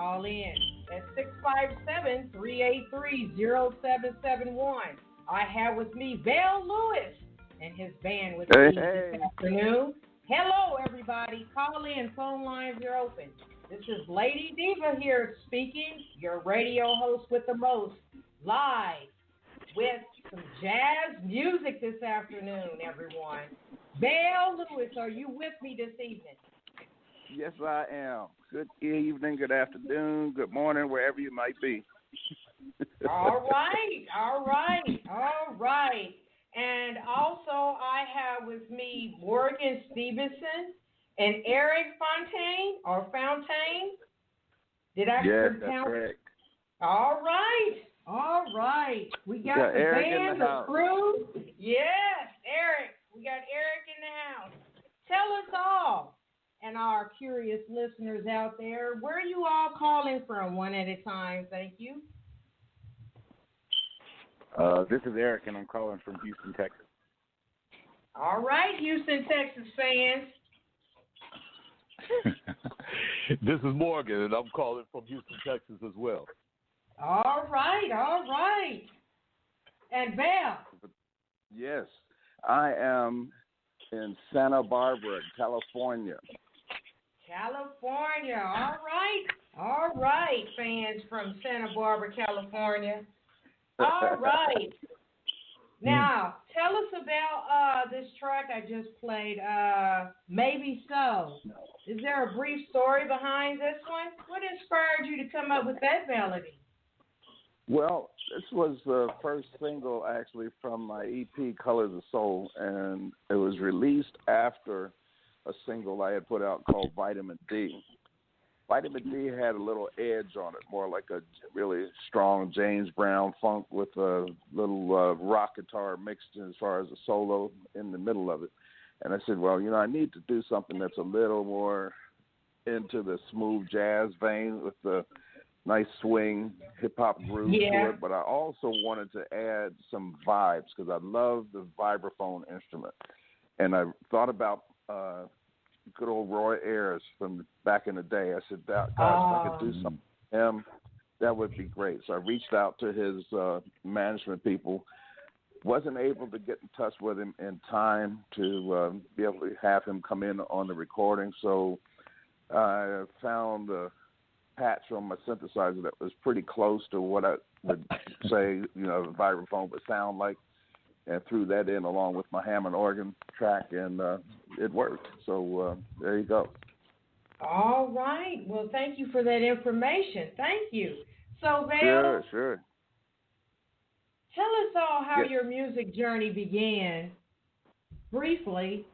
call in at 657-383-0771. I have with me Vel Lewis and his band with me this afternoon. Hello, everybody. Call in. Phone lines are open. This is Lady Diva here speaking, your radio host with the most, live with some jazz music this afternoon, everyone. Vel Lewis, are you with me this evening? Yes, I am. Good evening, good afternoon, good morning, wherever you might be. All right. And also, I have with me Morgan Stevenson and Eric Fontaine. Did I Yes, pronounce? that's correct. All right. We got the Eric band, in the house. crew. Yes, Eric. We got Eric in the house. Tell us all, and our curious listeners out there, where are you all calling from, one at a time? Thank you. This is Eric, and I'm calling from Houston, Texas. All right, Houston, Texas fans. This is Morgan, and I'm calling from Houston, Texas as well. All right. And Vel? Yes, I am in Santa Barbara, California. All right, fans from Santa Barbara, California. All right. Now, tell us about this track I just played, Maybe So. Is there a brief story behind this one? What inspired you to come up with that melody? Well, this was the first single, actually, from my EP, Colors of Soul, and it was released after a single I had put out called Vitamin D. Vitamin D had a little edge on it, more like a really strong James Brown funk with a little rock guitar mixed in as far as a solo in the middle of it. And I said, well, I need to do something that's a little more into the smooth jazz vein with the nice swing, hip-hop groove to it. But I also wanted to add some vibes because I love the vibraphone instrument. And I thought about good old Roy Ayers from back in the day. I said, gosh, if I could do something with him, that would be great. So I reached out to his management people. Wasn't able to get in touch with him in time to be able to have him come in on the recording. So I found a patch on my synthesizer that was pretty close to what I would say, the vibraphone would sound like, and threw that in along with my Hammond organ track, and it worked. So there you go. All right. Well, thank you for that information. Thank you. So, Vel, Sure. Tell us all how your music journey began, briefly,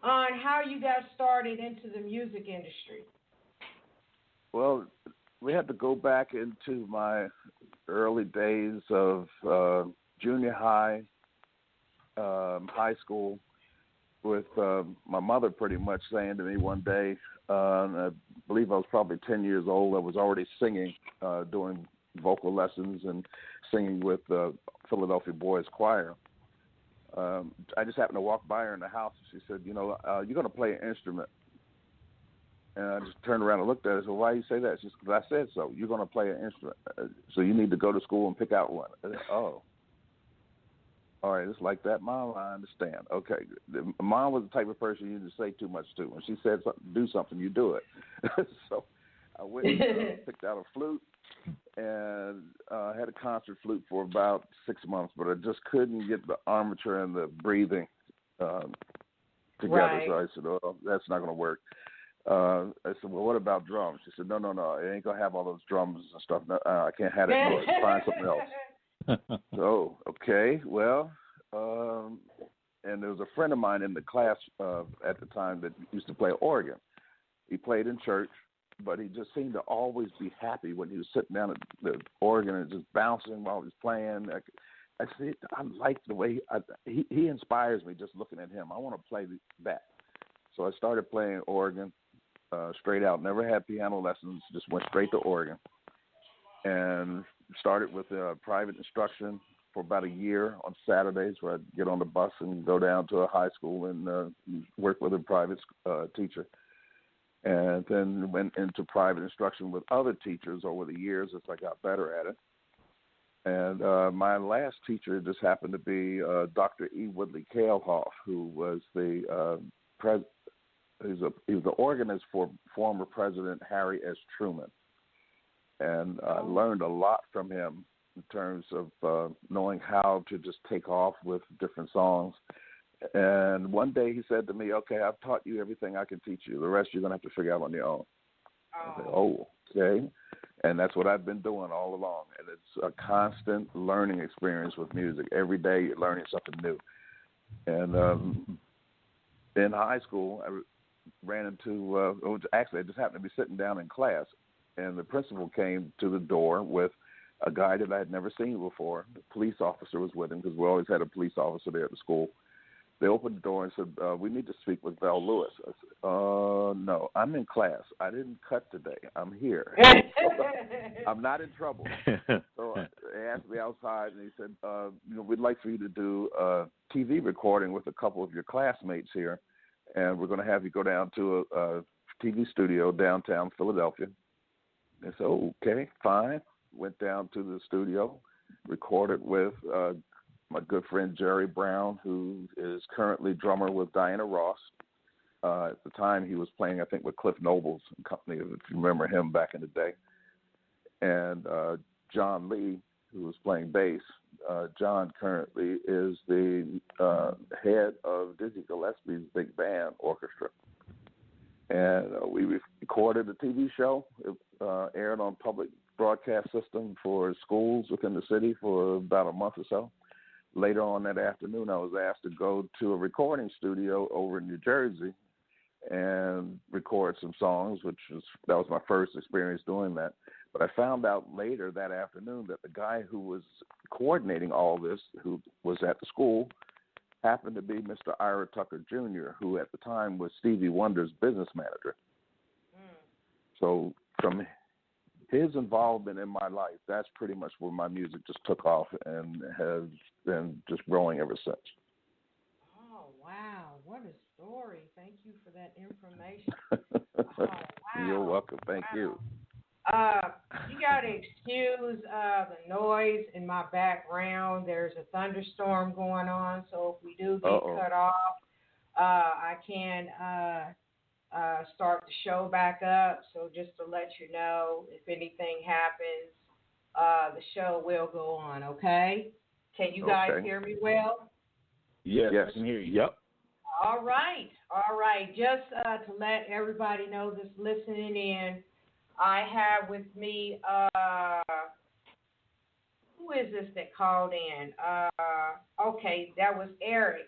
on how you got started into the music industry. Well, we had to go back into my early days of junior high, high school, with my mother pretty much saying to me one day, I believe I was probably 10 years old, I was already singing, doing vocal lessons and singing with Philadelphia Boys Choir. I just happened to walk by her in the house, and she said, you're going to play an instrument. And I just turned around and looked at her and said, why do you say that? She said, because I said so. You're going to play an instrument. So you need to go to school and pick out one. I said, oh. All right, it's like that, Mom. I understand. Okay. Mom was the type of person you didn't say too much to. When she said something, do something, you do it. So I went and picked out a flute and had a concert flute for about 6 months, but I just couldn't get the armature and the breathing together. Right. So I said, oh, that's not going to work. I said, well, what about drums? She said, no, it ain't going to have all those drums and stuff. No, I can't have that noise. Find something else. So, okay, well, and there was a friend of mine in the class at the time that used to play organ. He played in church, but he just seemed to always be happy when he was sitting down at the organ and just bouncing while he was playing. I said, I like the way he inspires me just looking at him. I want to play that. So I started playing organ straight out. Never had piano lessons, just went straight to organ. And started with private instruction for about a year on Saturdays, where I'd get on the bus and go down to a high school and work with a private teacher. and then went into private instruction with other teachers over the years as I got better at it. And my last teacher just happened to be Dr. E. Woodley Kalehoff, who was the he was the organist for former President Harry S. Truman. And I learned a lot from him in terms of knowing how to just take off with different songs. And one day he said to me, okay, I've taught you everything I can teach you. The rest you're going to have to figure out on your own. I said, okay. And that's what I've been doing all along. And it's a constant learning experience with music. Every day you're learning something new. And in high school, I ran into, actually I just happened to be sitting down in class, and the principal came to the door with a guy that I had never seen before. The police officer was with him because we always had a police officer there at the school. They opened the door and said, we need to speak with Vel Lewis. I said, no, I'm in class. I didn't cut today. I'm here. I'm not in trouble. So they asked me outside, and he said, we'd like for you to do a TV recording with a couple of your classmates here, and we're going to have you go down to a TV studio downtown Philadelphia. I said, okay, fine. Went down to the studio, recorded with my good friend Jerry Brown, who is currently drummer with Diana Ross. At the time, he was playing, I think, with Cliff Nobles and company, if you remember him back in the day. And John Lee, who was playing bass. John currently is the head of Dizzy Gillespie's big band orchestra. And we recorded a TV show. It aired on public broadcast system for schools within the city for about a month or so. Later on that afternoon, I was asked to go to a recording studio over in New Jersey and record some songs, that was my first experience doing that. But I found out later that afternoon that the guy who was coordinating all this, who was at the school, happened to be Mr. Ira Tucker Jr., who at the time was Stevie Wonder's business manager. So from his involvement in my life, that's pretty much where my music just took off and has been just growing ever since. Oh, wow. What a story. Thank you for that information. Oh, wow. You're welcome. Thank you. You got to excuse the noise in my background. There's a thunderstorm going on, so if we do get cut off, I can start the show back up. So just to let you know, if anything happens, the show will go on, okay? Can you guys hear me well? Yes, I can hear you. Yep. All right. Just to let everybody know that's listening in, I have with me, who is this that called in? Okay, that was Eric.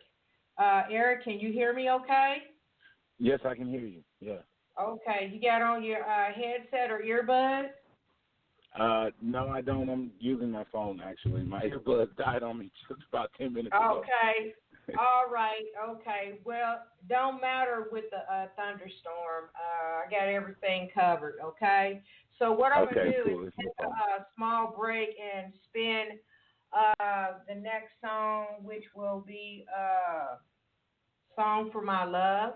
Eric, can you hear me okay? Yes, I can hear you. Yeah. Okay, you got on your headset or earbuds? No, I don't. I'm using my phone, actually. My earbuds died on me just about 10 minutes ago. Okay. All right. Okay. Well, don't matter with the thunderstorm. I got everything covered, okay? So what I'm going to do is take a small break and spin the next song, which will be Song for My Love.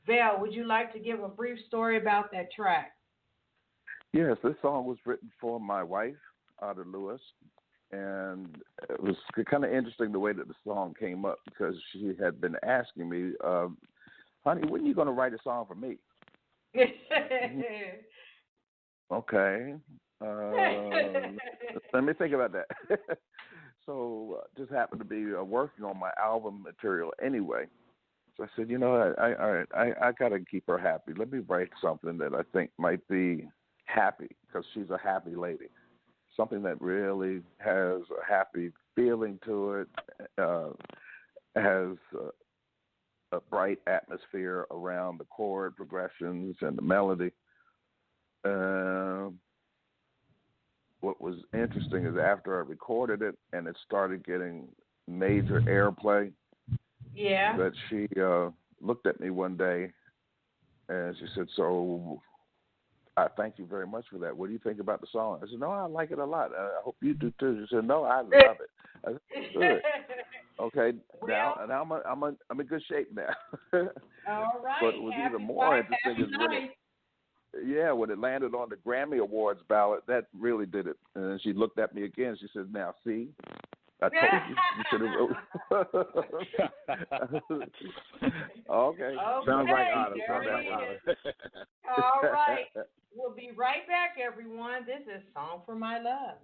Vel, would you like to give a brief story about that track? Yes, this song was written for my wife, Ada Lewis, and it was kind of interesting the way that the song came up because she had been asking me, honey, when are you going to write a song for me? Okay. Let me think about that. So just happened to be working on my album material anyway. So I said, I got to keep her happy. Let me write something that I think might be happy because she's a happy lady. Something that really has a happy feeling to it, has a bright atmosphere around the chord progressions and the melody. What was interesting is after I recorded it and it started getting major airplay, that she looked at me one day and she said, so I thank you very much for that. What do you think about the song? I said, no, I like it a lot. I hope you do too. She said, no, I love it. I said, good. Okay, now I'm in good shape now. All right. But it was even more interesting is yeah, when it landed on the Grammy Awards ballot, that really did it. And then she looked at me again. She said, "Now, see, I told you. You should have wrote." Okay. Sounds like Otto. All right. We'll be right back, everyone. This is Song for My Love.